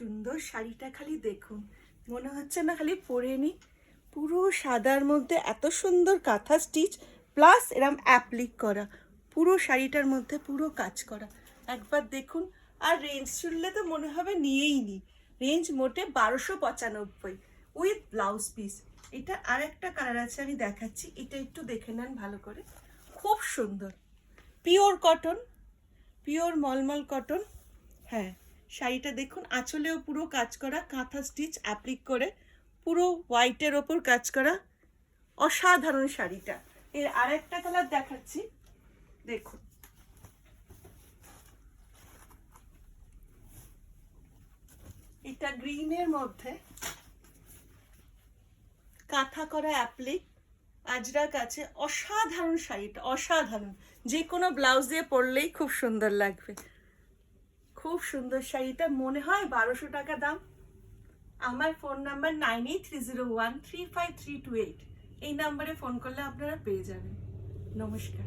সুন্দর শাড়িটা খালি দেখুন, মনে হচ্ছে না খালি পরে নি। পুরো সাদার মধ্যে এত সুন্দর কাঁথা স্টিচ প্লাস এরম অ্যাপ্লিক করা, পুরো শাড়িটার মধ্যে পুরো কাজ করা। একবার দেখুন। আর রেঞ্জ শুনলে তো মনে হবে নিয়েই নি। রেঞ্জ মোটে 1295 উইথ ব্লাউজ পিস। এটা আর একটা কালার আছে, আমি দেখাচ্ছি, এটা একটু দেখে নেন ভালো করে। খুব সুন্দর পিওর কটন, পিওর মলমল কটন। হ্যাঁ, শাড়িটা দেখুন, আঁচলেও পুরো কাজ করা, কাঁথা স্টিচ অ্যাপ্লিক করে, পুরো হোয়াইটের ওপর কাজ করা, অসাধারণ শাড়িটা। এর আরেকটা কালার দেখাচ্ছি, দেখুন। এটা গ্রিনের মধ্যে কাঁথা করা অ্যাপ্লিক, আজরাক আছে, অসাধারণ শাড়িটা, অসাধারণ। যে কোনো ব্লাউজ দিয়ে পরলেই খুব সুন্দর লাগবে। খুব সুন্দর শাড়িটা, মনে হয় 1200 টাকা দাম। আমার ফোন নাম্বার 9830135328, এই নাম্বারে ফোন করলে আপনারা পেয়ে যাবেন। নমস্কার।